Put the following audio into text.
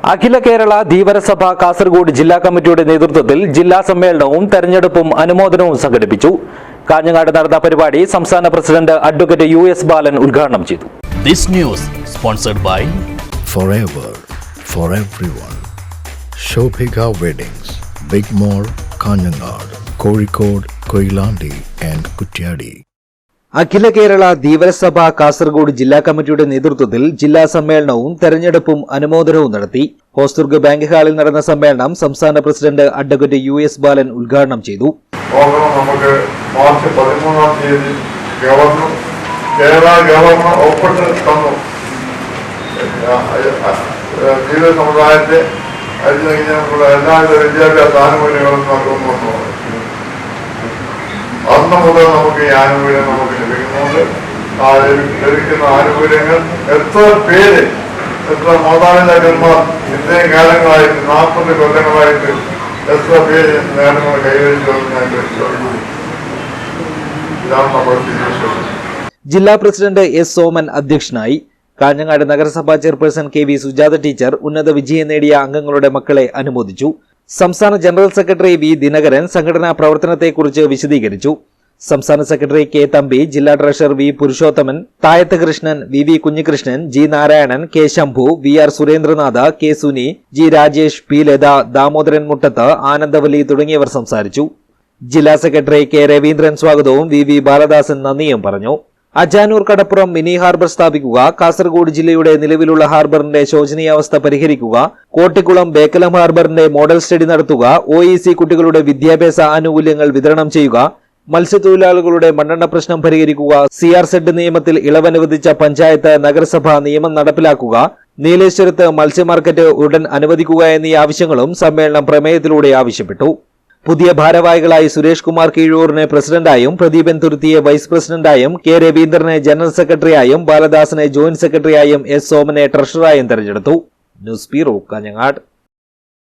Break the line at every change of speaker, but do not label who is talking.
അഖില കേരള ധീവരസഭ കാസർഗോഡ് ജില്ലാ കമ്മിറ്റിയുടെ നേതൃത്വത്തിൽ ജില്ലാ സമ്മേളനവും തെരഞ്ഞെടുപ്പും അനുമോദനവും സംഘടിപ്പിച്ചു. കാഞ്ഞങ്ങാട് നടന്ന പരിപാടി സംസ്ഥാന പ്രസിഡന്റ് അഡ്വക്കേറ്റ് US ബാലൻ ഉദ്ഘാടനം ചെയ്തു.
This news sponsored by
Forever for everyone. Shobhika Weddings, Big Mall, Kanjangad, Kozhikode, Koilandi and Kuttiyadi.
അഖില കേരള ധീവരസഭ കാസർഗോഡ് ജില്ലാ കമ്മിറ്റിയുടെ നേതൃത്വത്തിൽ ജില്ലാ സമ്മേളനവും തെരഞ്ഞെടുപ്പും അനുമോദനവും നടത്തി. ഹോസ്ദുർഗ് ബാങ്ക് ഹാളിൽ നടന്ന സമ്മേളനം സംസ്ഥാന പ്രസിഡന്റ് അഡ്വക്കേറ്റ് US ബാലൻ ഉദ്ഘാടനം ചെയ്തു.
നമുക്ക് മാർച്ച് 13-ാം തീയതി കേരള ഗവർണർ ഒപ്പിട്ട് തന്നു. ധീര സമുദായത്തെ അരിഞ്ഞുള്ള എല്ലാവിധ വിദ്യാഭ്യാസ ആനുകൂല്യങ്ങളും നൽകുന്നു. അന്ന് മുതൽ നമുക്ക് ഈ ആനുകൂല്യം നമുക്ക് ലഭിക്കുന്നുണ്ട്. ലഭിക്കുന്ന ആനുകൂല്യങ്ങൾ എത്ര മാതാപിതാക്കന്മാർ ഇത്രയും കാലങ്ങളായിട്ട് 40 കൊല്ലങ്ങളായിട്ട് എത്ര പേര് നേട്ടങ്ങൾ കൈവരിച്ചു ഞാൻ ഇതാണ് നമ്മുടെ സ്ഥിതി.
ജില്ലാ പ്രസിഡന്റ് S സോമൻ അധ്യക്ഷനായി. കാഞ്ഞങ്ങാട് നഗരസഭാ ചെയർപേഴ്സൺ KV സുജാത ടീച്ചർ ഉന്നത വിജയം നേടിയ അംഗങ്ങളുടെ മക്കളെ അനുമോദിച്ചു. സംസ്ഥാന ജനറൽ സെക്രട്ടറി V ദിനകരൻ സംഘടനാ പ്രവർത്തനത്തെക്കുറിച്ച് വിശദീകരിച്ചു. സംസ്ഥാന സെക്രട്ടറി K തമ്പി, ജില്ലാ treasurer V Purushothaman, Thayath Krishnan, VV Kunhikrishnan, G Narayanan, K Shambhu, VR Surendranath, K Suni, G Rajesh, P Latha, Damodaran Muttath, Anandavalli തുടങ്ങിയവർ സംസാരിച്ചു. ജില്ലാ സെക്രട്ടറി K രവീന്ദ്രൻ സ്വാഗതവും VV ബാലദാസൻ നന്ദിയും പറഞ്ഞു. അജാനൂർ കടപ്പുറം മിനി ഹാർബർ സ്ഥാപിക്കുക, കാസർഗോഡ് ജില്ലയുടെ നിലവിലുള്ള ഹാർബറിന്റെ ശോചനീയാവസ്ഥ പരിഹരിക്കുക, കോട്ടിക്കുളം ബേക്കലം ഹാർബറിന്റെ മോഡൽ സ്റ്റഡി നടത്തുക, OEC കുട്ടികളുടെ വിദ്യാഭ്യാസ ആനുകൂല്യങ്ങൾ വിതരണം ചെയ്യുക, മത്സ്യത്തൊഴിലാളികളുടെ മണ്ണെണ്ണ പ്രശ്നം പരിഹരിക്കുക, CRZ നിയമത്തിൽ ഇളവനുവദിച്ച പഞ്ചായത്ത് നഗരസഭ നിയമം നടപ്പിലാക്കുക, നീലേശ്വരത്ത് മത്സ്യ മാർക്കറ്റ് ഉടൻ അനുവദിക്കുക എന്നീ ആവശ്യങ്ങളും സമ്മേളനം പ്രമേയത്തിലൂടെ ആവശ്യപ്പെട്ടു. പുതിയ ഭാരവാഹികളായി സുരേഷ് കുമാർ കീഴൂറിനെ പ്രസിഡന്റായും, പ്രദീപൻ തുരുത്തിയെ വൈസ് പ്രസിഡന്റായും, K രവീന്ദ്രനെ ജനറൽ സെക്രട്ടറിയായും, ബാലദാസനെ ജോയിന്റ് സെക്രട്ടറിയായും, S സോമനെ ട്രഷററായും തെരഞ്ഞെടുത്തു. News bureau, Kanhangad.